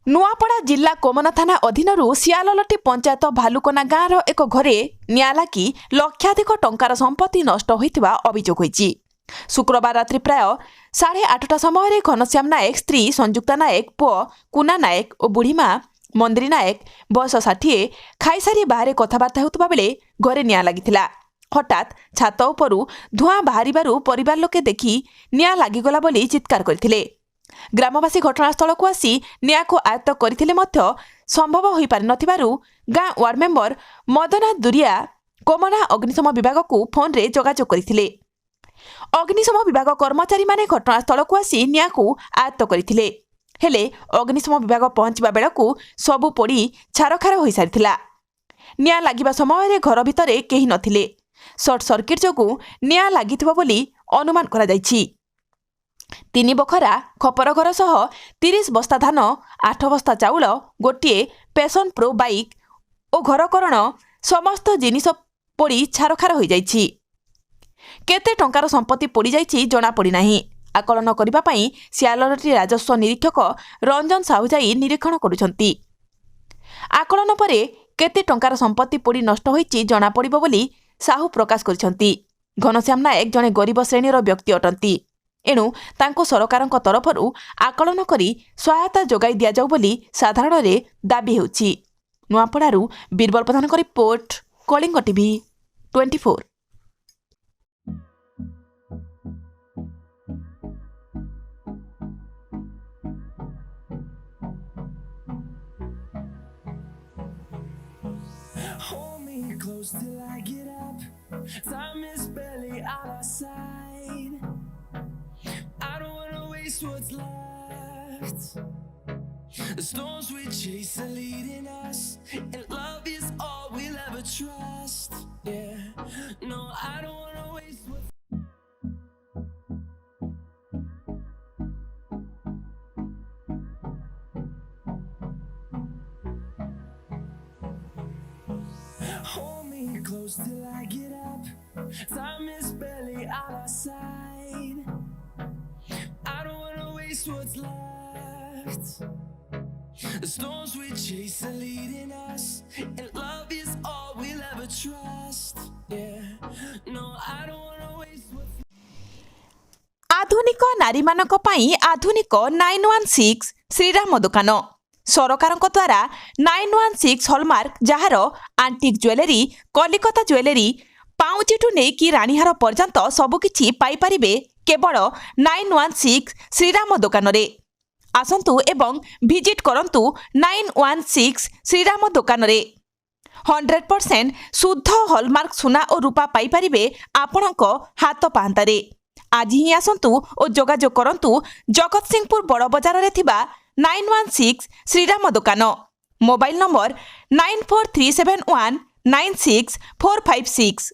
नुआपड़ा जिला कोमना थाना अधीनरू सियाललटी पंचायत भालुकना गाँवर एक घरे निआं लागी लक्षाधिक टंकार संपत्ति नष्ट होइतिबा अभियोग होइछि। शुक्रवार रात्रि प्राय 8:30 समय घनश्याम नायक स्त्री संयुक्ता नायक पुओ कुना नायक और बुढ़ीमा मंदिरी नायक बयस 60 खाईसारी बाहर कथबार्ता होउतबा बेले घरे निआं लागिथिला। हठात छात उपरू धुआं बाहरिबारु परिवार लोके देखि निआं लागिगला बोली चित्कार करथिले। ग्रामवासी घटनास्थल को आसी निआं को आयत्त करथिले मध्य संभव होई पारि नथिबारु गाँ वार्ड मेंबर मदना दुरिया कोमना अग्निशम विभाग को फोन रे जोगाजोग करथिले। अग्निशम विभाग कर्मचारी माने घटनास्थल को आसी निआं को आयत्त करथिले। हेले अग्निशम विभाग पहुंचबा बेलकु सबु पोड़ी छारखार होई सारिथिला। निआं लागिबा समय घर भितरे केही नथिले। सर्ट सर्किट जोगु निआं लागिथिबो बोली अनुमान करा जायछि। 3 बखरा खपर घर सह 30 बस्ता धान 8 बस्ता चाउल गोटे पैशन प्रो बाइक और घरकरण समस्त जिनिस पोड़ी छारखार हो जाइछि। केते टंकार संपत्ति पोड़ी जाइछि जणा पड़ी नाही। आकलन करिबा पई सियाललटी राजस्व निरीक्षक रंजन साहू जाई निरीक्षण करुछंती। आकलन परे केते टंकार संपत्ति पोड़ी नष्ट होइछि जणा पड़िबो बोली साहू प्रकाश करिछंती। घनश्याम नायक जणे गरीब श्रेणीर व्यक्ति अटंती। एणु तांको सरकारक तरफरू आकलन करी सहायता जोगाई दिया जाऊ बोली साधारण रे दाबी हेउछि। नुआपड़ारू बीरबल प्रधान को report, Kalinga TV 24। Hold me close till I get up. Time is barely on our side. I don't wanna waste what's left. The storms we chase are leading us, and love is all we'll ever trust. Yeah, no, I don't wanna waste what's Hold me close till I get up. Time is barely on our side. I don't wanna waste what's left. The storms we chase are leading us, and love is all we'll ever trust. Yeah, no, I don't wanna waste what's आधुनिक नारी मानक पाई आधुनिक 916 श्रीराम दुकान सरकारक द्वारा 916 hallmark jar आंटिक jewellery Kolkata jewellery पाउचिठू नहीं कि रानीहार पर्यंत सबकिछि पाई परिबे केवल 916 श्रीराम दुकान रे। आसंतु एवं विजिट करंतु 916 श्रीराम दुकान रे। 100% शुद्ध हॉलमार्क सुना और रूपा पाई परिबे आपणक हाथ पांतारे। आज ही आसंतु और जोगाजोग करंतु जगत सिंहपुर बड़ बजार रे थिबा 916 श्रीराम दुकान। Mobile number 9437196456।